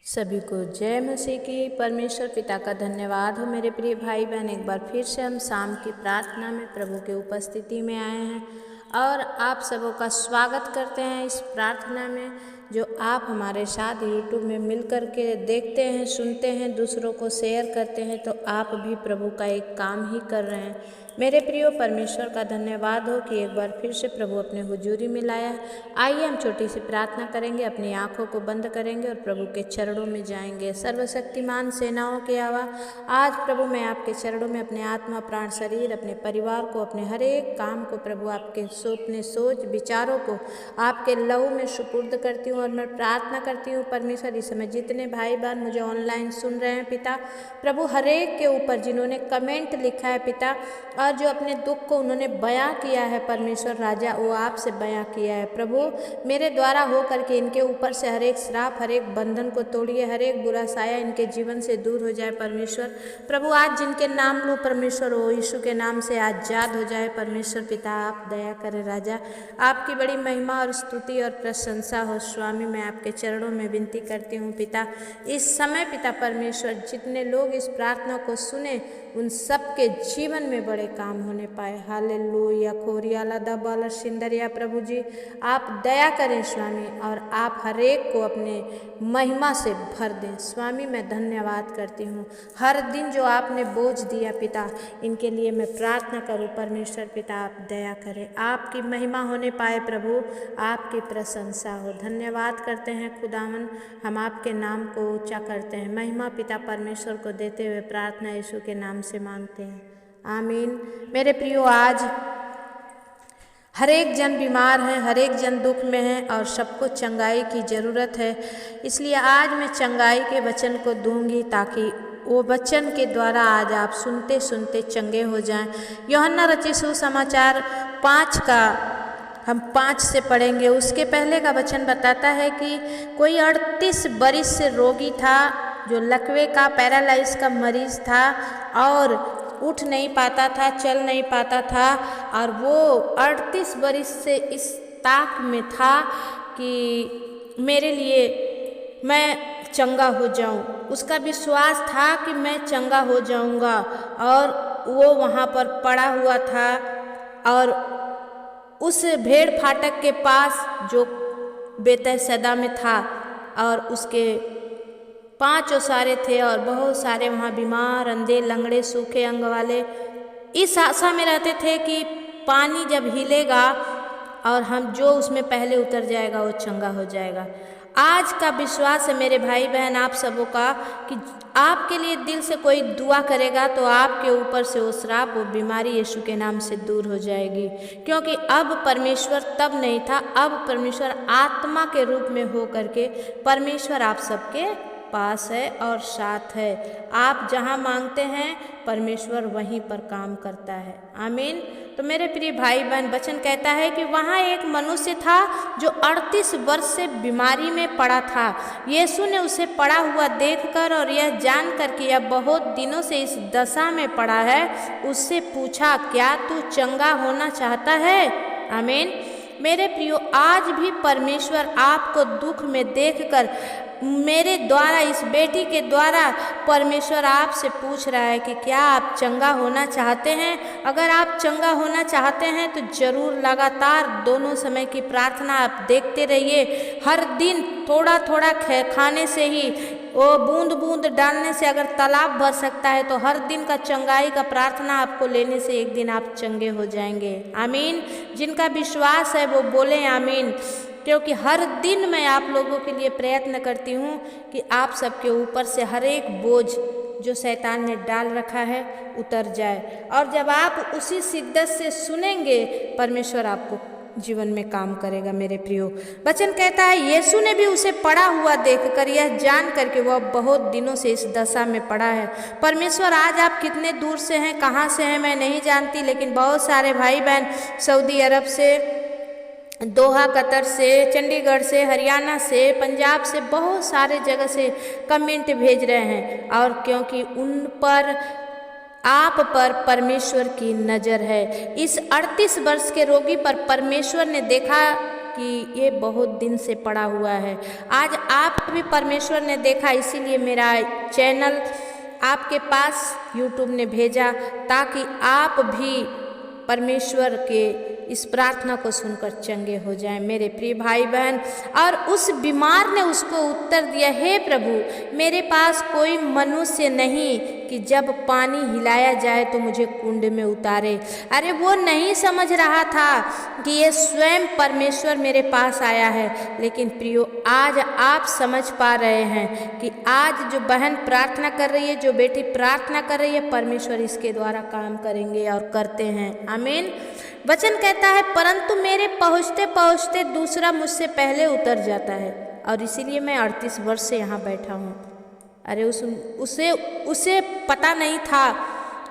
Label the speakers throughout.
Speaker 1: सभी को जय मसीह की। परमेश्वर पिता का धन्यवाद हो। मेरे प्रिय भाई बहन, एक बार फिर से हम शाम की प्रार्थना में प्रभु के उपस्थिति में आए हैं और आप सबों का स्वागत करते हैं इस प्रार्थना में जो आप हमारे साथ यूट्यूब में मिल कर के देखते हैं, सुनते हैं, दूसरों को शेयर करते हैं, तो आप भी प्रभु का एक काम ही कर रहे हैं। मेरे प्रियो, परमेश्वर का धन्यवाद हो कि एक बार फिर से प्रभु अपने हुजूरी में लाया। आइए हम छोटी सी प्रार्थना करेंगे, अपनी आंखों को बंद करेंगे और प्रभु के चरणों में जाएंगे। सर्वशक्तिमान सेनाओं के आवा, आज प्रभु मैं आपके चरणों में अपने आत्मा, प्राण, शरीर, अपने परिवार को, अपने हर एक काम को प्रभु आपके अपने सोच विचारों को आपके लहू में सुपुर्द करती हूँ और मैं प्रार्थना करती हूँ परमेश्वर, इस समय जितने भाई बहन मुझे ऑनलाइन सुन रहे हैं पिता, प्रभु हर एक के ऊपर जिन्होंने कमेंट लिखा है पिता, और जो अपने दुख को उन्होंने बयां किया है परमेश्वर राजा, वो आपसे बयां किया है प्रभु। मेरे द्वारा हो करके इनके ऊपर से हर एक श्राप, हर एक बंधन को तोड़िए, हर एक बुरा साया इनके जीवन से दूर हो जाए परमेश्वर। प्रभु आज जिनके नाम लो परमेश्वर, वो यीशु के नाम से आजाद हो जाए परमेश्वर पिता। आप दया करें राजा, आपकी बड़ी महिमा और स्तुति और प्रशंसा हो स्वामी। मैं आपके चरणों में विनती करती हूँ पिता, इस समय पिता परमेश्वर जितने लोग इस प्रार्थना को सुने उन सब के जीवन में बड़े काम होने पाए। हालेलुया। खोरिया लादा बाला सिंदरिया, प्रभु जी आप दया करें स्वामी और आप हर एक को अपने महिमा से भर दें स्वामी। मैं धन्यवाद करती हूँ हर दिन जो आपने बोझ दिया पिता, इनके लिए मैं प्रार्थना करूँ परमेश्वर पिता, आप दया करें, आपकी महिमा होने पाए प्रभु, आपकी प्रशंसा हो। धन्यवाद करते हैं खुदावन, हम आपके नाम को ऊंचा करते हैं। महिमा पिता परमेश्वर को देते हुए प्रार्थना यीशु के नाम से मांगते हैं, आमीन। मेरे प्रियो, आज हर एक जन बीमार है, हर एक जन दुख में है और सबको चंगाई की ज़रूरत है। इसलिए आज मैं चंगाई के वचन को दूंगी ताकि वो वचन के द्वारा आज आप सुनते सुनते चंगे हो जाएं। यूहन्ना रचित सुसमाचार 5 का हम 5 से पढ़ेंगे। उसके पहले का वचन बताता है कि कोई 38 बरिस से रोगी था, जो लकवे का, पैरालाइज का मरीज था और उठ नहीं पाता था, चल नहीं पाता था, और वो 38 बरिस से इस ताक में था कि मेरे लिए मैं चंगा हो जाऊं। उसका विश्वास था कि मैं चंगा हो जाऊंगा और वो वहाँ पर पड़ा हुआ था और उस भेड़ फाटक के पास जो बेतहसदा में था और उसके 5 ओसारे थे और बहुत सारे वहाँ बीमार, अंधे, लंगड़े, सूखे अंग वाले इस आशा में रहते थे कि पानी जब हिलेगा और हम जो उसमें पहले उतर जाएगा वो चंगा हो जाएगा। आज का विश्वास है मेरे भाई बहन आप सबों का कि आपके लिए दिल से कोई दुआ करेगा तो आपके ऊपर से वो श्राप, वो बीमारी यीशु के नाम से दूर हो जाएगी। क्योंकि अब परमेश्वर तब नहीं था, अब परमेश्वर आत्मा के रूप में हो करके परमेश्वर आप सबके पास है और साथ है। आप जहाँ मांगते हैं परमेश्वर वहीं पर काम करता है, आमीन। तो मेरे प्रिय भाई बहन, वचन कहता है कि वहाँ एक मनुष्य था जो 38 वर्ष से बीमारी में पड़ा था। यीशु ने उसे पड़ा हुआ देखकर और यह जानकर कि यह बहुत दिनों से इस दशा में पड़ा है, उससे पूछा, क्या तू चंगा होना चाहता है? आमीन। मेरे प्रियो, आज भी परमेश्वर आपको दुख में देखकर, मेरे द्वारा, इस बेटी के द्वारा परमेश्वर आपसे पूछ रहा है कि क्या आप चंगा होना चाहते हैं? अगर आप चंगा होना चाहते हैं तो जरूर लगातार दोनों समय की प्रार्थना आप देखते रहिए। हर दिन थोड़ा थोड़ा खाने से ही, वो बूंद बूंद डालने से अगर तालाब भर सकता है तो हर दिन का चंगाई का प्रार्थना आपको लेने से एक दिन आप चंगे हो जाएंगे, आमीन। जिनका विश्वास है वो बोले आमीन। क्योंकि हर दिन मैं आप लोगों के लिए प्रयत्न करती हूँ कि आप सबके ऊपर से हर एक बोझ जो शैतान ने डाल रखा है उतर जाए, और जब आप उसी शिद्दत से सुनेंगे परमेश्वर आपको जीवन में काम करेगा। मेरे प्रियो, वचन कहता है यीशु ने भी उसे पड़ा हुआ देखकर यह जान करके वह बहुत दिनों से इस दशा में पड़ा है। परमेश्वर आज आप कितने दूर से हैं, कहाँ से हैं मैं नहीं जानती, लेकिन बहुत सारे भाई बहन सऊदी अरब से, दोहा कतर से, चंडीगढ़ से, हरियाणा से, पंजाब से, बहुत सारे जगह से कमेंट भेज रहे हैं, और क्योंकि उन पर, आप पर परमेश्वर की नज़र है। इस 38 वर्ष के रोगी पर परमेश्वर ने देखा कि ये बहुत दिन से पड़ा हुआ है। आज आप भी परमेश्वर ने देखा, इसीलिए मेरा चैनल आपके पास यूट्यूब ने भेजा, ताकि आप भी परमेश्वर के इस प्रार्थना को सुनकर चंगे हो जाएं मेरे प्रिय भाई बहन। और उस बीमार ने उसको उत्तर दिया, हे प्रभु, मेरे पास कोई मनुष्य नहीं कि जब पानी हिलाया जाए तो मुझे कुंड में उतारे। अरे वो नहीं समझ रहा था कि ये स्वयं परमेश्वर मेरे पास आया है। लेकिन प्रियो, आज आप समझ पा रहे हैं कि आज जो बहन प्रार्थना कर रही है, जो बेटी प्रार्थना कर रही है, परमेश्वर इसके द्वारा काम करेंगे और करते हैं। आमीन। वचन कहता है, परंतु मेरे पहुँचते पहुँचते दूसरा मुझसे पहले उतर जाता है, और इसीलिए मैं 38 वर्ष से यहाँ बैठा हूँ। अरे उसे पता नहीं था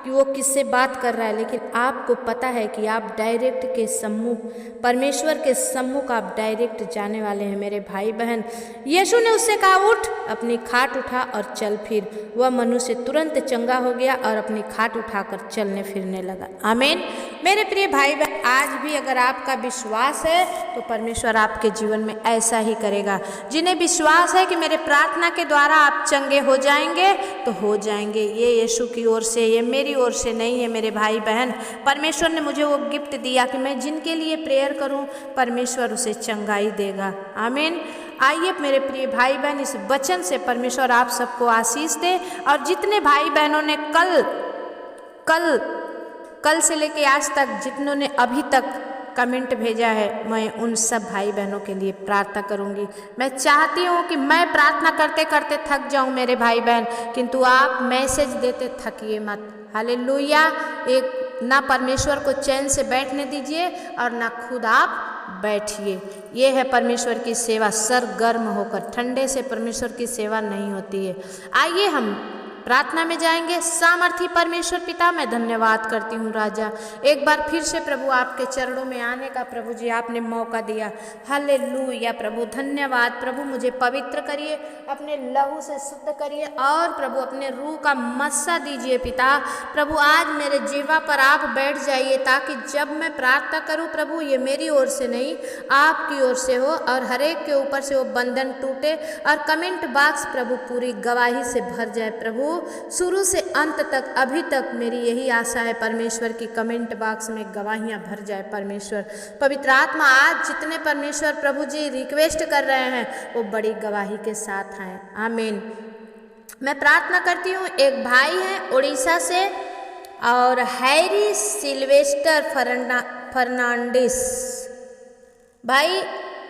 Speaker 1: कि वो किससे बात कर रहा है, लेकिन आपको पता है कि आप डायरेक्ट के सम्मुख, परमेश्वर के सम्मुख आप डायरेक्ट जाने वाले हैं मेरे भाई बहन। यीशु ने उससे कहा, उठ, अपनी खाट उठा और चल फिर। वह मनुष्य तुरंत चंगा हो गया और अपनी खाट उठाकर चलने फिरने लगा। आमीन। मेरे प्रिय भाई बहन, आज भी अगर आपका विश्वास है तो परमेश्वर आपके जीवन में ऐसा ही करेगा। जिन्हें विश्वास है कि मेरे प्रार्थना के द्वारा आप चंगे हो जाएंगे तो हो जाएंगे। ये यीशु की ओर से, ये मेरी ओर से नहीं है मेरे भाई बहन। परमेश्वर ने मुझे वो गिफ्ट दिया कि मैं जिनके लिए प्रेयर करूं, परमेश्वर उसे चंगाई देगा। आमीन। आइए मेरे प्रिय भाई बहन, इस वचन से परमेश्वर आप सबको आशीष दे। और जितने भाई बहनों ने कल से लेके आज तक, जितनों ने अभी तक कमेंट भेजा है, मैं उन सब भाई बहनों के लिए प्रार्थना करूंगी। मैं चाहती हूं कि मैं प्रार्थना करते करते थक जाऊं मेरे भाई बहन, किंतु आप मैसेज देते थकिए मत। हालेलुया। एक ना परमेश्वर को चैन से बैठने दीजिए और ना खुद आप बैठिए। ये है परमेश्वर की सेवा, सरगर्म होकर। ठंडे से परमेश्वर की सेवा नहीं होती है। आइए हम प्रार्थना में जाएंगे। सामर्थी परमेश्वर पिता, मैं धन्यवाद करती हूँ राजा, एक बार फिर से प्रभु आपके चरणों में आने का प्रभु जी आपने मौका दिया। हालेलुया प्रभु, धन्यवाद प्रभु। मुझे पवित्र करिए, अपने लहू से शुद्ध करिए और प्रभु अपने रूह का मस्सा दीजिए पिता। प्रभु आज मेरे जीवा पर आप बैठ जाइए, ताकि जब मैं प्रार्थना करूँ प्रभु, ये मेरी ओर से नहीं आपकी ओर से हो, और हर एक के ऊपर से वो बंधन टूटे, और कमेंट बॉक्स प्रभु पूरी गवाही से भर जाए प्रभु। शुरू से अंत तक, अभी तक मेरी यही आशा है परमेश्वर की कमेंट बॉक्स में गवाहियां भर जाए परमेश्वर। पवित्र आत्मा आज जितने परमेश्वर प्रभु जी रिक्वेस्ट कर रहे हैं, वो बड़ी गवाही के साथ हैं। आमीन। मैं प्रार्थना करती हूँ, एक भाई हैं उड़ीसा से, और हैरी सिल्वेस्टर फर्नांडिस भाई,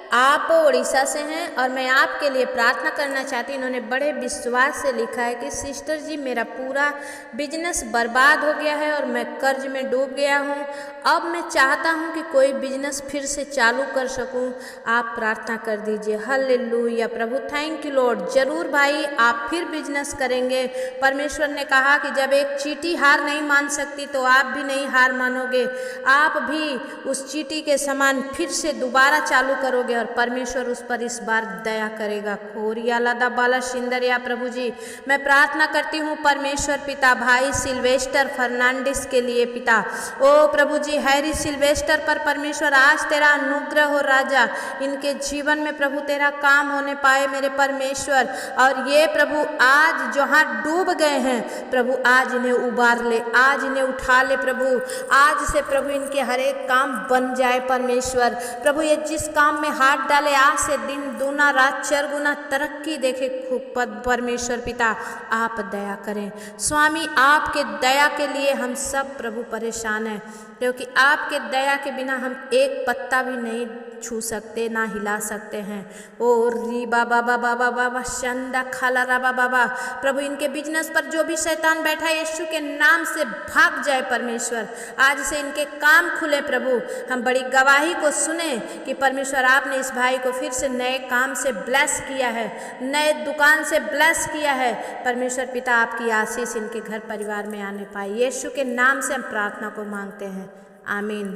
Speaker 1: आप उड़ीसा से हैं और मैं आपके लिए प्रार्थना करना चाहती हूँ। इन्होंने बड़े विश्वास से लिखा है कि सिस्टर जी, मेरा पूरा बिजनेस बर्बाद हो गया है और मैं कर्ज में डूब गया हूँ। अब मैं चाहता हूँ कि कोई बिजनेस फिर से चालू कर सकूँ। आप प्रार्थना कर दीजिए। Hallelujah Prabhu, thank you Lord. जरूर भाई, आप फिर बिजनेस करेंगे। परमेश्वर ने कहा कि जब एक चींटी हार नहीं मान सकती तो आप भी नहीं हार मानोगे। आप भी उस चींटी के समान फिर से दोबारा चालू करोगे और परमेश्वर उस पर इस बार दया करेगा। खोरिया लादा बाला शिंदरिया प्रभु जी, मैं प्रार्थना करती हूँ परमेश्वर पिता, भाई सिल्वेस्टर फर्नांडिस के लिए पिता। ओ प्रभु जी, हैरी सिल्वेस्टर पर परमेश्वर आज तेरा अनुग्रह हो राजा, इनके जीवन में प्रभु तेरा काम होने पाए मेरे परमेश्वर। और ये प्रभु आज जहाँ डूब गए हैं प्रभु, आज इन्हें उबार ले, आज इन्हें उठा ले प्रभु। आज से प्रभु इनके हर एक काम बन जाए परमेश्वर। प्रभु ये जिस काम में हाथ डाले, आज से दिन दूना रात 4 गुना तरक्की देखे खूब परमेश्वर पिता। आप दया करें स्वामी, आपके दया के लिए हम सब प्रभु परेशान हैं, क्योंकि आपके दया के बिना हम एक पत्ता भी नहीं छू सकते, ना हिला सकते हैं। ओ री बाबा बाबा बाबा शंदा खाला राबा बाबा, प्रभु इनके बिजनेस पर जो भी शैतान बैठा है, यीशु के नाम से भाग जाए परमेश्वर। आज से इनके काम खुले प्रभु। हम बड़ी गवाही को सुने कि परमेश्वर आपने इस भाई को फिर से नए काम से ब्लेस किया है, नए दुकान से ब्लेस किया है। परमेश्वर पिता आपकी आशीष इनके घर परिवार में आने पाए, यीशु के नाम से हम प्रार्थना को मांगते हैं। आमीन।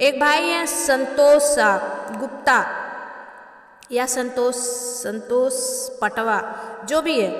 Speaker 1: एक भाई हैं संतोष गुप्ता या संतोष पटवा, जो भी है,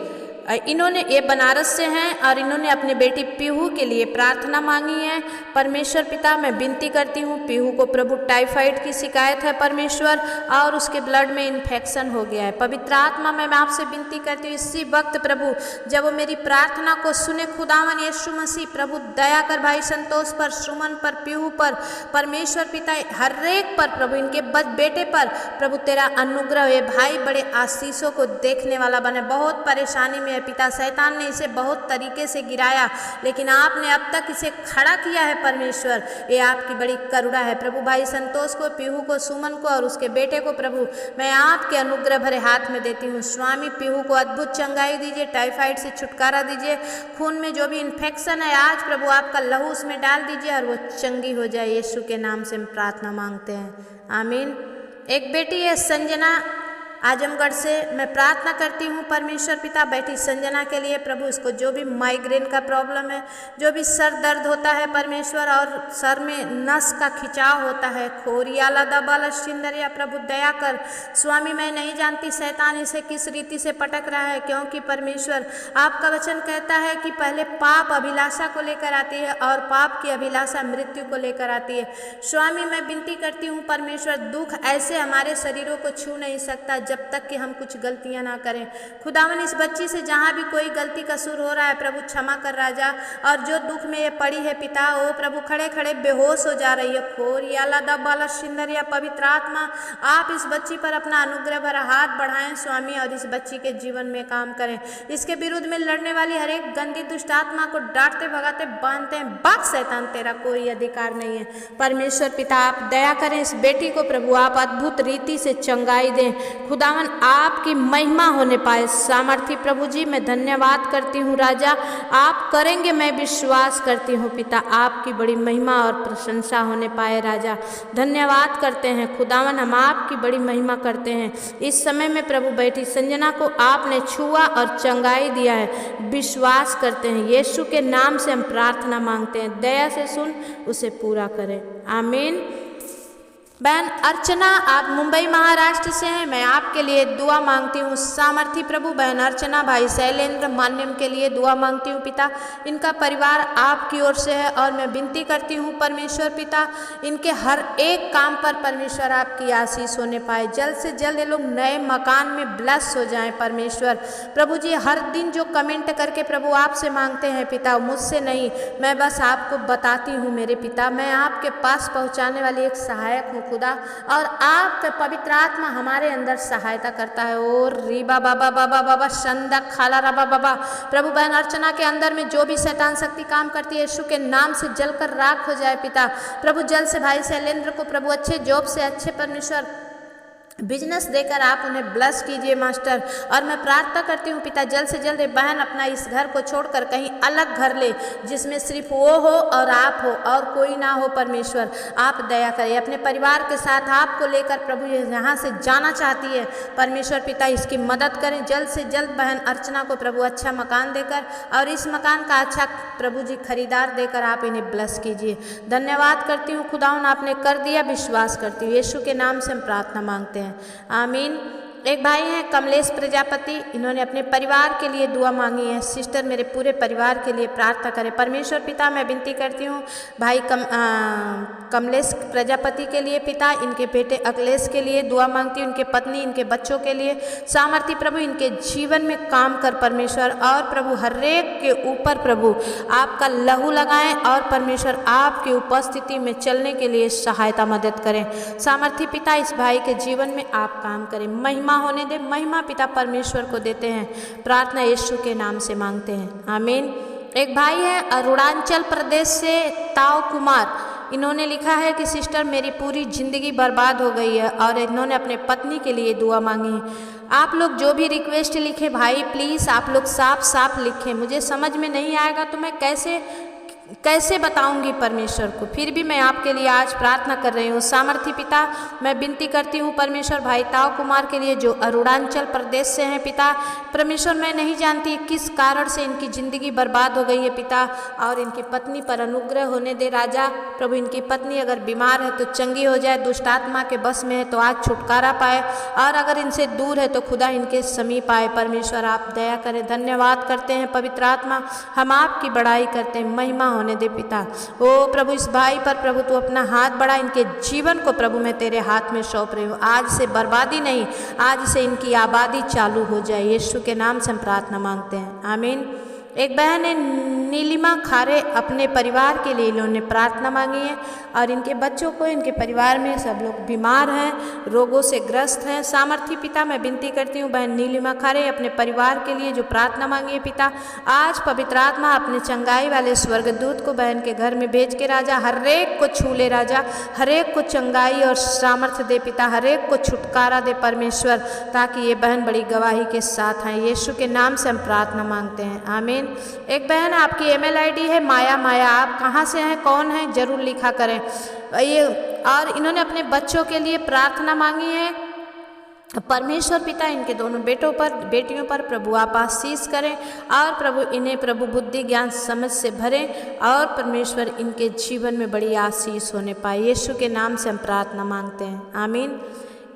Speaker 1: इन्होंने ये बनारस से हैं और इन्होंने अपनी बेटी पीहू के लिए प्रार्थना मांगी है। परमेश्वर पिता मैं विनती करती हूँ, पीहू को प्रभु टाइफाइड की शिकायत है परमेश्वर, और उसके ब्लड में इन्फेक्शन हो गया है। पवित्र आत्मा मैं आपसे विनती करती हूँ इसी वक्त प्रभु जब वो मेरी प्रार्थना को सुने, खुदावन यीशु मसीह प्रभु दया कर भाई संतोष पर, सुमन पर, पीहू पर, परमेश्वर पिता हर एक पर प्रभु, इनके बेटे पर प्रभु तेरा अनुग्रह है। भाई बड़े आशीषों को देखने वाला बने। बहुत परेशानी में है पिता, शैतान ने इसे बहुत तरीके से गिराया, लेकिन आपने अब तक इसे खड़ा किया है परमेश्वर, ये आपकी बड़ी करुणा है प्रभु। भाई संतोष को, पीहू को, सुमन को और उसके बेटे को प्रभु मैं आपके अनुग्रह भरे हाथ में देती हूँ। स्वामी पीहू को अद्भुत चंगाई दीजिए, टाइफाइड से छुटकारा दीजिए, खून में जो भी इन्फेक्शन है आज प्रभु आपका लहू उसमें डाल दीजिए और वो चंगी हो जाए। यीशु के नाम से हम प्रार्थना मांगते हैं, आमीन। एक बेटी है संजना आजमगढ़ से, मैं प्रार्थना करती हूँ परमेश्वर पिता बेटी संजना के लिए प्रभु, इसको जो भी माइग्रेन का प्रॉब्लम है, जो भी सर दर्द होता है परमेश्वर, और सर में नस का खिंचाव होता है, खोरियाला दबाला शिंदरिया प्रभु दया कर। स्वामी मैं नहीं जानती शैतान इसे किस रीति से पटक रहा है, क्योंकि परमेश्वर आपका वचन कहता है कि पहले पाप अभिलाषा को लेकर आती है और पाप की अभिलाषा मृत्यु को लेकर आती है। स्वामी मैं विनती करती हूँ परमेश्वर, दुख ऐसे हमारे शरीरों को छू नहीं सकता जब तक कि हम कुछ गलतियां ना करें। खुदावन इस बच्ची से जहां भी कोई गलती कसूर हो रहा है प्रभु क्षमा कर राजा, और जो दुख में ये पड़ी है पिता ओ प्रभु खड़े खड़े बेहोश हो जा रही है, खोरियाला दबाला शिंदरिया पवित्र आत्मा आप इस बच्ची पर अपना अनुग्रह भरा हाथ बढ़ाएं स्वामी, और इस बच्ची के जीवन में काम करें। इसके विरुद्ध में लड़ने वाली हर एक गंदी दुष्ट आत्मा को डांटते भगाते बांधते हैं, बाक शैतान तेरा कोई अधिकार नहीं है। परमेश्वर पिता आप दया करें इस बेटी को प्रभु, आप अद्भुत रीति से चंगाई दें खुदावन, आपकी महिमा होने पाए। सामर्थी प्रभु जी मैं धन्यवाद करती हूँ राजा, आप करेंगे मैं विश्वास करती हूँ पिता, आपकी बड़ी महिमा और प्रशंसा होने पाए राजा। धन्यवाद करते हैं खुदावन, हम आपकी बड़ी महिमा करते हैं। इस समय में प्रभु बेटी संजना को आपने छुआ और चंगाई दिया है, विश्वास करते हैं यीशु के नाम से हम प्रार्थना मांगते हैं, दया से सुन उसे पूरा करें, आमीन। बहन अर्चना आप मुंबई महाराष्ट्र से हैं, मैं आपके लिए दुआ मांगती हूँ। सामर्थी प्रभु बहन अर्चना भाई शैलेंद्र मान्यम के लिए दुआ मांगती हूँ पिता, इनका परिवार आपकी ओर से है और मैं विनती करती हूँ परमेश्वर पिता इनके हर एक काम पर परमेश्वर आपकी आशीष होने पाए। जल्द से जल्द ये लोग नए मकान में ब्लेस हो जाएं परमेश्वर प्रभु जी। हर दिन जो कमेंट करके प्रभु आपसे मांगते हैं पिता, मुझसे नहीं, मैं बस आपको बताती हूँ मेरे पिता, मैं आपके पास पहुँचाने वाली एक सहायक हूँ खुदा, और आपका पवित्र आत्मा हमारे अंदर सहायता करता है। और रीबा बाबा बाबा बाबा संदा खाला रबा बाबा प्रभु बहन अर्चना के अंदर में जो भी शैतान शक्ति काम करती है यीशु के नाम से जलकर राख हो जाए पिता प्रभु। जल से भाई शैलेंद्र को प्रभु अच्छे जॉब से अच्छे परमेश्वर बिजनेस देकर आप उन्हें ब्लेस कीजिए मास्टर। और मैं प्रार्थना करती हूँ पिता जल्द से जल्द बहन अपना इस घर को छोड़कर कहीं अलग घर ले जिसमें सिर्फ वो हो और आप हो और कोई ना हो परमेश्वर, आप दया करें। अपने परिवार के साथ आपको लेकर प्रभु यहाँ से जाना चाहती है परमेश्वर पिता, इसकी मदद करें। जल्द से जल्द बहन अर्चना को प्रभु अच्छा मकान देकर और इस मकान का अच्छा प्रभु जी खरीदार देकर आप इन्हें ब्लेस कीजिए। धन्यवाद करती हूँ खुदावन, आपने कर दिया, विश्वास करती हूँ यीशु के नाम से हम प्रार्थना मांगते हैं, आमीन। एक भाई हैं कमलेश प्रजापति, इन्होंने अपने परिवार के लिए दुआ मांगी है। सिस्टर मेरे पूरे परिवार के लिए प्रार्थना करें परमेश्वर पिता। मैं विनती करती हूँ भाई कमलेश प्रजापति के लिए पिता, इनके बेटे अखिलेश के लिए दुआ मांगती हूँ, इनके पत्नी, इनके बच्चों के लिए। सामर्थी प्रभु इनके जीवन में काम कर परमेश्वर, और प्रभु हर एक के ऊपर प्रभु आपका लहू लगाएं और परमेश्वर आपकी उपस्थिति में चलने के लिए सहायता मदद करें। सामर्थी पिता इस भाई के जीवन में आप काम करें, महिमा होने दे, महिमा पिता परमेश्वर को देते हैं। प्रार्थना यीशु के नाम से मांगते हैं, आमीन। एक भाई है अरुणाचल प्रदेश से ताव कुमार, इन्होंने लिखा है कि सिस्टर मेरी पूरी ज़िंदगी बर्बाद हो गई है, और इन्होंने अपने पत्नी के लिए दुआ मांगी है। आप लोग जो भी रिक्वेस्ट लिखे भाई प्लीज़ आप लोग साफ साफ लिखें, मुझे समझ में नहीं आएगा तो मैं कैसे कैसे बताऊंगी परमेश्वर को, फिर भी मैं आपके लिए आज प्रार्थना कर रही हूँ। सामर्थी पिता, मैं विनती करती हूँ परमेश्वर भाई ताव कुमार के लिए जो अरुणाचल प्रदेश से हैं पिता। परमेश्वर, मैं नहीं जानती किस कारण से इनकी ज़िंदगी बर्बाद हो गई है पिता, और इनकी पत्नी पर अनुग्रह होने दे राजा। प्रभु, इनकी पत्नी अगर बीमार है तो चंगी हो जाए, दुष्ट आत्मा के बस में है तो आज छुटकारा पाए, और अगर इनसे दूर है तो खुदा इनके समीप आए। परमेश्वर आप दया करें। धन्यवाद करते हैं पवित्र आत्मा, हम आपकी बड़ाई करते हैं, महिमा होने दे पिता। ओ प्रभु, इस भाई पर प्रभु तू अपना हाथ बढ़ा, इनके जीवन को प्रभु मैं तेरे हाथ में सौंप रही हूँ। आज से बर्बादी नहीं, आज से इनकी आबादी चालू हो जाए। यीशु के नाम से हम प्रार्थना मांगते हैं, आमीन। एक बहन है नीलिमा खारे, अपने परिवार के लिए इन्होंने प्रार्थना मांगी है, और इनके बच्चों को, इनके परिवार में सब लोग बीमार हैं, रोगों से ग्रस्त हैं। सामर्थी पिता, मैं विनती करती हूँ बहन नीलिमा खारे अपने परिवार के लिए जो प्रार्थना मांगी है पिता, आज पवित्र आत्मा अपने चंगाई वाले स्वर्गदूत को बहन के घर में भेज के राजा हर एक को छू ले राजा, हर एक को चंगाई और सामर्थ्य दे पिता, हर एक को छुटकारा दे परमेश्वर, ताकि ये बहन बड़ी गवाही के साथ आए। यीशु के नाम से हम प्रार्थना मांगते हैं, आमीन। एक बहन, आपकी ईमेल आईडी है माया। आप कहाँ से हैं, कौन है, जरूर लिखा करें ये। और इन्होंने अपने बच्चों के लिए प्रार्थना मांगी है। परमेश्वर पिता, इनके दोनों बेटों पर, बेटियों पर प्रभु आप आशीष करें, और प्रभु इन्हें प्रभु बुद्धि ज्ञान समझ से भरें, और परमेश्वर इनके जीवन में बड़ी आशीष होने पाए। यीशु के नाम से हम प्रार्थना मांगते हैं, आमीन।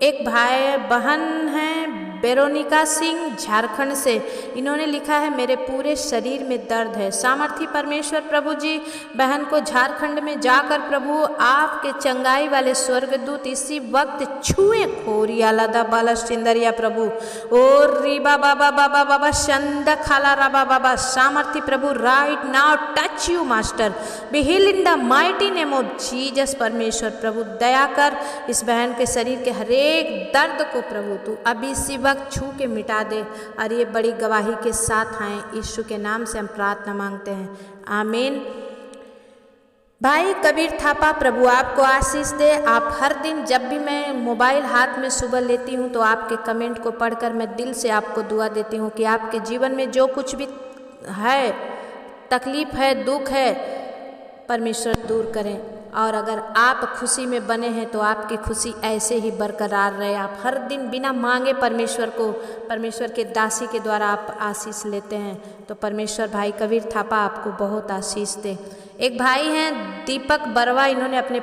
Speaker 1: एक भाई बहन हैं वेरोनिका सिंह, झारखंड से, इन्होंने लिखा है मेरे पूरे शरीर में दर्द है। सामर्थी परमेश्वर प्रभु जी बहन को झारखंड में जाकर प्रभु आपके चंगाई वाले स्वर्गदूत इसी वक्त छुए। खोरिया लदा बाला सिंदरिया प्रभु, और रीबा बाबा बाबा बाबा शंद खाला राबा बाबा। सामर्थी प्रभु right now touch you master, be heal in the mighty name of Jesus. परमेश्वर प्रभु दया कर, इस बहन के शरीर के हरेक दर्द को प्रभु तू अभी इसी वक्त छू के मिटा दे, और ये बड़ी गवाही के साथ आए। यीशु के नाम से हम प्रार्थना मांगते हैं, आमीन। भाई कबीर थापा, प्रभु आपको आशीष दे। आप हर दिन जब भी मैं मोबाइल हाथ में सुबह लेती हूँ तो आपके कमेंट को पढ़कर मैं दिल से आपको दुआ देती हूँ कि आपके जीवन में जो कुछ भी है, तकलीफ है, दुख है, परमेश्वर दूर करें, और अगर आप खुशी में बने हैं तो आपकी खुशी ऐसे ही बरकरार रहे। आप हर दिन बिना मांगे परमेश्वर को, परमेश्वर के दासी के द्वारा आप आशीष लेते हैं, तो परमेश्वर भाई कबीर थापा आपको बहुत आशीष दे। एक भाई हैं दीपक बरवा, इन्होंने अपने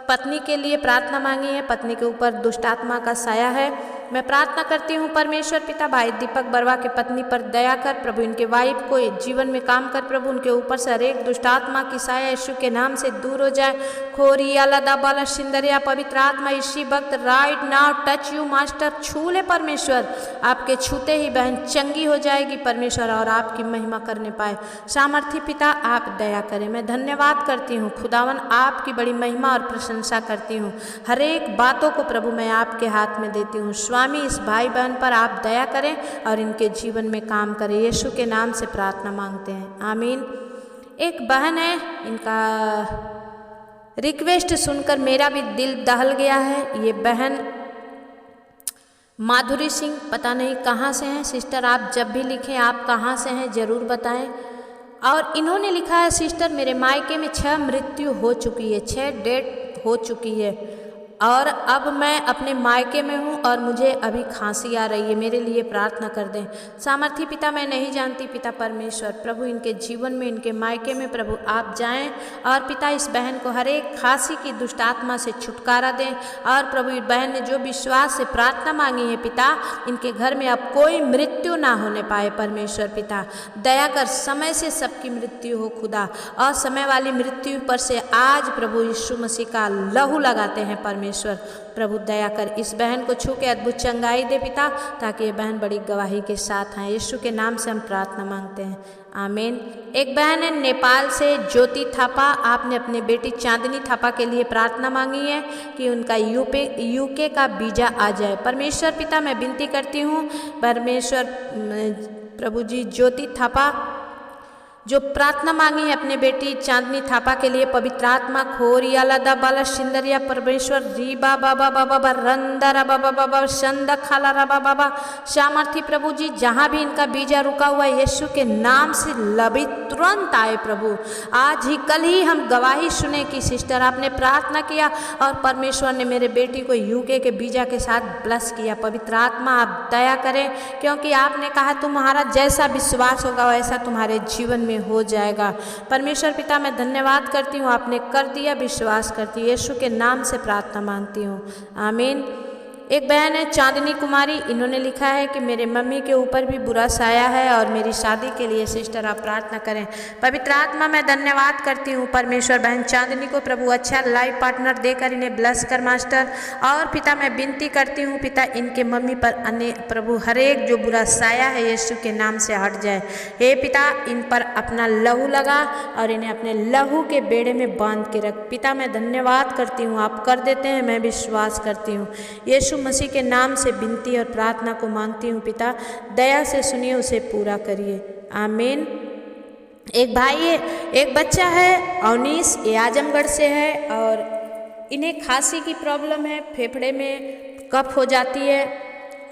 Speaker 1: पत्नी के लिए प्रार्थना मांगी है। पत्नी के ऊपर दुष्ट आत्मा का साया है। मैं प्रार्थना करती हूँ परमेश्वर पिता भाई दीपक बरवा के पत्नी पर दया कर प्रभु, इनके वाइफ को जीवन में काम कर प्रभु, उनके ऊपर से हर एक दुष्ट आत्मा की साया यीशु के नाम से दूर हो जाए। खोरी अलादा बाला सिंदरिया, पवित्र आत्मा इसी वक्त right now touch you master, छू ले परमेश्वर। आपके छूते ही बहन चंगी हो जाएगी परमेश्वर, और आपकी महिमा करने पाए। सामर्थी पिता आप दया करें। मैं धन्यवाद करती हूँ खुदावन, आपकी बड़ी महिमा और प्रशंसा करती हूँ। हर एक बातों को प्रभु मैं आपके हाथ में देती हूँ। स्वामी इस भाई बहन पर आप दया करें और इनके जीवन में काम करें। यीशु के नाम से प्रार्थना मांगते हैं, आमीन। एक बहन है, इनका रिक्वेस्ट सुनकर मेरा भी दिल दहल गया है। ये बहन माधुरी सिंह, पता नहीं कहाँ से हैं। सिस्टर आप जब भी लिखें आप कहाँ से हैं ज़रूर बताएं। और इन्होंने लिखा है सिस्टर मेरे मायके में 6 मृत्यु हो चुकी है, 6 डेथ हो चुकी है, और अब मैं अपने मायके में हूँ और मुझे अभी खांसी आ रही है, मेरे लिए प्रार्थना कर दें। सामर्थी पिता मैं नहीं जानती पिता परमेश्वर, प्रभु इनके जीवन में, इनके मायके में प्रभु आप जाएं, और पिता इस बहन को हर एक खांसी की दुष्ट आत्मा से छुटकारा दें। और प्रभु इस बहन ने जो विश्वास से प्रार्थना मांगी है पिता, इनके घर में अब कोई मृत्यु ना होने पाए परमेश्वर पिता। दया कर, समय से सबकी मृत्यु हो खुदा, और समय वाली मृत्यु पर से आज प्रभु यीशु मसीह का लहू लगाते हैं परमेश्वर। प्रभु दया कर, इस बहन को छू के अद्भुत चंगाई दे पिता, ताकि ये बहन बड़ी गवाही के साथ आए। यीशु के नाम से हम प्रार्थना मांगते हैं, आमीन। एक बहन है नेपाल से, ज्योति थापा, आपने अपनी बेटी चांदनी थापा के लिए प्रार्थना मांगी है कि उनका यूके का वीजा आ जाए। परमेश्वर पिता मैं विनती करती हूँ, परमेश्वर प्रभु जी ज्योति थापा जो प्रार्थना मांगी है अपने बेटी चांदनी थापा के लिए, पवित्र आत्मा खोरिया लदा बाला शिंदरिया परमेश्वर री बाबा बाबा बाबा रंदरा बाबा बाबा शंद खाला रबा बाबा सामर्थी प्रभु जी, जहाँ भी इनका बीजा रुका हुआ यीशु के नाम से लभी तुरंत आए प्रभु। आज ही कल ही हम गवाही सुने कि सिस्टर आपने प्रार्थना किया और परमेश्वर ने मेरे बेटी को यूके के बीजा के साथ ब्लेस किया। पवित्र आत्मा आप दया करें, क्योंकि आपने कहा तुम्हारा जैसा विश्वास होगा वैसा तुम्हारे जीवन में हो जाएगा। परमेश्वर पिता मैं धन्यवाद करती हूँ, आपने कर दिया, विश्वास करती हूँ, यीशु के नाम से प्रार्थना मांगती हूँ, आमीन। एक बहन है चांदनी कुमारी, इन्होंने लिखा है कि मेरे मम्मी के ऊपर भी बुरा साया है और मेरी शादी के लिए सिस्टर आप प्रार्थना करें। पवित्र आत्मा मैं धन्यवाद करती हूँ परमेश्वर बहन चांदनी को प्रभु अच्छा लाइफ पार्टनर देकर इन्हें ब्लेस कर मास्टर। और पिता मैं विनती करती हूँ पिता इनके मम्मी पर अन्य प्रभु हर एक जो बुरा साया है यीशु के नाम से हट जाए। हे पिता इन पर अपना लहू लगा और इन्हें अपने लहू के बेड़े में बांध के रख। पिता मैं धन्यवाद करती हूँ, आप कर देते हैं, मैं विश्वास करती हूँ। यीशु मसीह के नाम से विनती और प्रार्थना को मांगती हूँ पिता, दया से सुनिए, उसे पूरा करिए, आमीन। एक भाई है, एक बच्चा है अवनीश, ये आजमगढ़ से है और इन्हें खांसी की प्रॉब्लम है, फेफड़े में कफ हो जाती है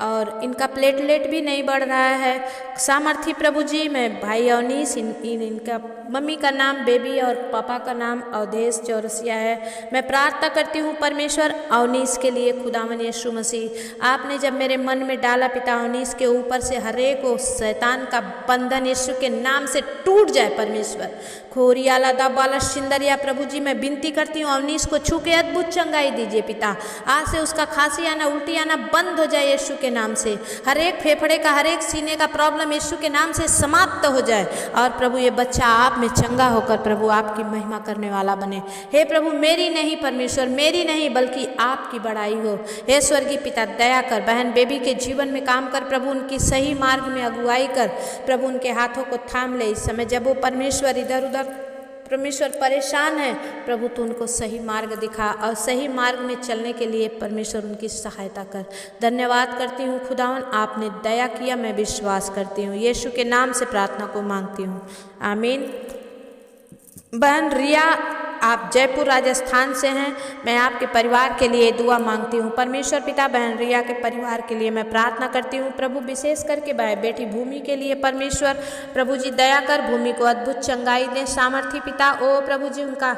Speaker 1: और इनका प्लेटलेट भी नहीं बढ़ रहा है। सामर्थी प्रभु जी मैं भाई अवनीश, इनका मम्मी का नाम बेबी और पापा का नाम अवधेश चौरसिया है। मैं प्रार्थना करती हूँ परमेश्वर अवनीश के लिए। खुदावन यीशु मसीह आपने जब मेरे मन में डाला पिता अवनीश के ऊपर से हर एक शैतान का बंधन यीशु के नाम से टूट जाए परमेश्वर। खोरियाला दाबाला शिंदरिया प्रभु जी मैं विनती करती हूँ अवनीश को छू के अद्भुत चंगाई दीजिए पिता। आज से उसका खांसी आना उल्टी आना बंद हो जाए यीशु के नाम से। हर एक फेफड़े का हर एक सीने का प्रॉब्लम यीशु के नाम से समाप्त हो जाए और प्रभु ये बच्चा आप में चंगा होकर प्रभु आपकी महिमा करने वाला बने। हे प्रभु मेरी नहीं परमेश्वर, मेरी नहीं बल्कि आपकी बड़ाई हो। हे स्वर्गीय पिता दया कर, बहन बेबी के जीवन में काम कर प्रभु, उनकी सही मार्ग में अगुवाई कर प्रभु, उनके हाथों को थाम ले। इस समय जब वो परमेश्वर इधर उधर परमेश्वर परेशान है प्रभु, तू उनको सही मार्ग दिखा और सही मार्ग में चलने के लिए परमेश्वर उनकी सहायता कर। धन्यवाद करती हूँ खुदावन, आपने दया किया, मैं विश्वास करती हूँ, यीशु के नाम से प्रार्थना को मांगती हूँ, आमीन। बहन रिया आप जयपुर राजस्थान से हैं, मैं आपके परिवार के लिए दुआ मांगती हूँ। परमेश्वर पिता बहन रिया के परिवार के लिए मैं प्रार्थना करती हूँ प्रभु, विशेष करके बेटी भूमि के लिए परमेश्वर प्रभु जी दया कर, भूमि को अद्भुत चंगाई दें। सामर्थी पिता ओ प्रभु जी उनका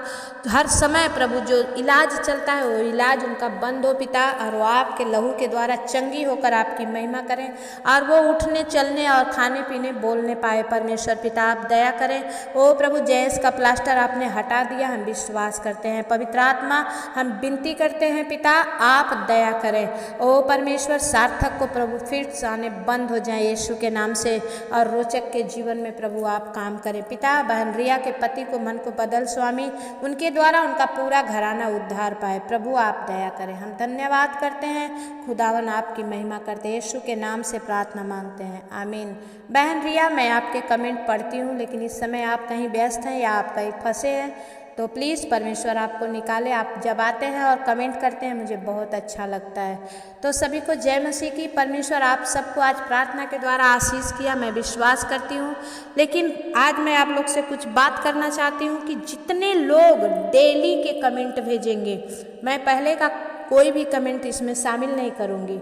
Speaker 1: हर समय प्रभु जो इलाज चलता है वो इलाज उनका बंद हो पिता, और वो आपके लहू के द्वारा चंगी होकर आपकी महिमा करें और वो उठने चलने और खाने पीने बोलने पाए। परमेश्वर पिता आप दया करें। ओ प्रभु जयस का प्लास्टर आपने हटा दिया, हम विश्वास करते हैं। पवित्र आत्मा हम विनती करते हैं पिता आप दया करें। ओ परमेश्वर सार्थक को प्रभु फिर आने बंद हो जाए यीशु के नाम से, और रोचक के जीवन में प्रभु आप काम करें पिता। बहन रिया के पति को मन को बदल स्वामी, उनके द्वारा उनका पूरा घराना उद्धार पाए प्रभु, आप दया करें। हम धन्यवाद करते हैं खुदावन, आपकी महिमा करते हैं, यीशु के नाम से प्रार्थना मांगते हैं, आमीन। बहन रिया मैं आपके कमेंट पढ़ती हूँ, लेकिन इस समय आप कहीं व्यस्त हैं या आप कहीं फंसे हैं, तो प्लीज़ परमेश्वर आपको निकाले। आप जब आते हैं और कमेंट करते हैं मुझे बहुत अच्छा लगता है। तो सभी को जय मसीह की। परमेश्वर आप सबको आज प्रार्थना के द्वारा आशीष किया, मैं विश्वास करती हूँ। लेकिन आज मैं आप लोग से कुछ बात करना चाहती हूँ कि जितने लोग डेली के कमेंट भेजेंगे, मैं पहले का कोई भी कमेंट इसमें शामिल नहीं करूँगी।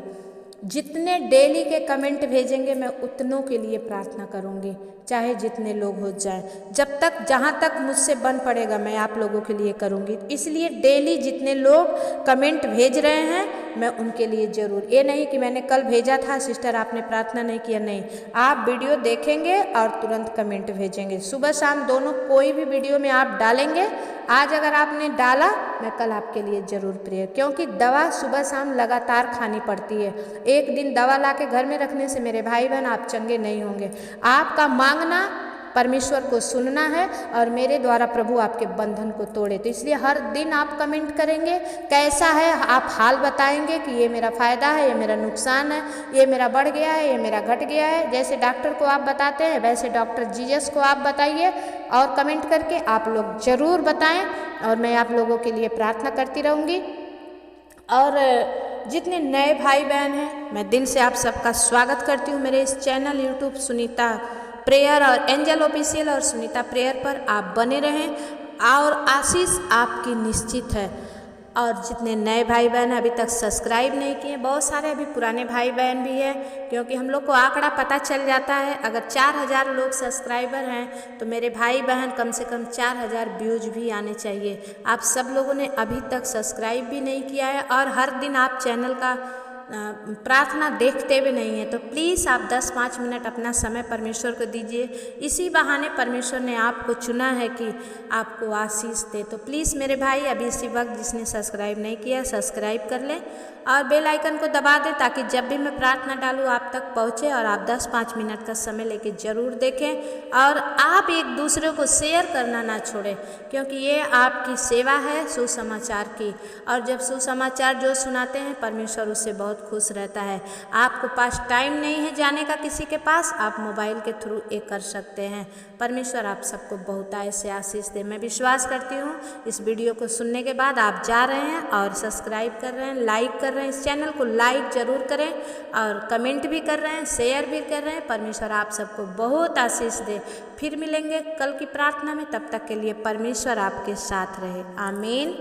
Speaker 1: जितने डेली के कमेंट भेजेंगे मैं उतनों के लिए प्रार्थना करूँगी, चाहे जितने लोग हो जाए, जब तक जहाँ तक मुझसे बन पड़ेगा मैं आप लोगों के लिए करूँगी। इसलिए डेली जितने लोग कमेंट भेज रहे हैं मैं उनके लिए ज़रूर, ये नहीं कि मैंने कल भेजा था सिस्टर आपने प्रार्थना नहीं किया, नहीं, आप वीडियो देखेंगे और तुरंत कमेंट भेजेंगे। सुबह शाम दोनों कोई भी वीडियो में आप डालेंगे। आज अगर आपने डाला मैं कल आपके लिए ज़रूर प्रेयर, क्योंकि दवा सुबह शाम लगातार खानी पड़ती है। एक दिन दवा ला के घर में रखने से मेरे भाई बहन आप चंगे नहीं होंगे। आपका मांगना परमेश्वर को सुनना है और मेरे द्वारा प्रभु आपके बंधन को तोड़े। तो इसलिए हर दिन आप कमेंट करेंगे, कैसा है आप हाल बताएंगे कि ये मेरा फ़ायदा है, ये मेरा नुकसान है, ये मेरा बढ़ गया है, ये मेरा घट गया है। जैसे डॉक्टर को आप बताते हैं वैसे डॉक्टर जीसस को आप बताइए और कमेंट करके आप लोग ज़रूर बताएं, और मैं आप लोगों के लिए प्रार्थना करती रहूँगी। और जितने नए भाई बहन हैं मैं दिल से आप सबका स्वागत करती हूँ मेरे इस चैनल यूट्यूब सुनीता प्रेयर और एंजल ऑफिशियल और सुनीता प्रेयर पर आप बने रहें और आशीष आपकी निश्चित है। और जितने नए भाई बहन अभी तक सब्सक्राइब नहीं किए, बहुत सारे अभी पुराने भाई बहन भी हैं, क्योंकि हम लोग को आंकड़ा पता चल जाता है। अगर 4000 लोग सब्सक्राइबर हैं तो मेरे भाई बहन कम से कम 4000 व्यूज भी आने चाहिए। आप सब लोगों ने अभी तक सब्सक्राइब भी नहीं किया है और हर दिन आप चैनल का प्रार्थना देखते भी नहीं है, तो प्लीज़ आप 10-5 मिनट अपना समय परमेश्वर को दीजिए। इसी बहाने परमेश्वर ने आपको चुना है कि आपको आशीष दे। तो प्लीज़ मेरे भाई अभी इसी वक्त जिसने सब्सक्राइब नहीं किया सब्सक्राइब कर लें और बेल आइकन को दबा दें, ताकि जब भी मैं प्रार्थना डालूँ आप तक पहुँचे और आप 10-5 मिनट का समय लेके ज़रूर देखें। और आप एक दूसरे को शेयर करना ना छोड़ें, क्योंकि ये आपकी सेवा है सुसमाचार की। और जब सुसमाचार जो सुनाते हैं परमेश्वर उससे बहुत खुश रहता है। आपको पास टाइम नहीं है जाने का किसी के पास, आप मोबाइल के थ्रू ये कर सकते हैं। परमेश्वर आप सबको बहुत ऐसे आशीष दे। मैं विश्वास करती हूँ इस वीडियो को सुनने के बाद आप जा रहे हैं और सब्सक्राइब कर रहे हैं, लाइक कर रहे हैं, इस चैनल को लाइक ज़रूर करें और कमेंट भी कर रहे हैं, शेयर भी कर रहे हैं। परमेश्वर आप सबको बहुत आशीष दे। फिर मिलेंगे कल की प्रार्थना में, तब तक के लिए परमेश्वर आपके साथ रहे। आमीन।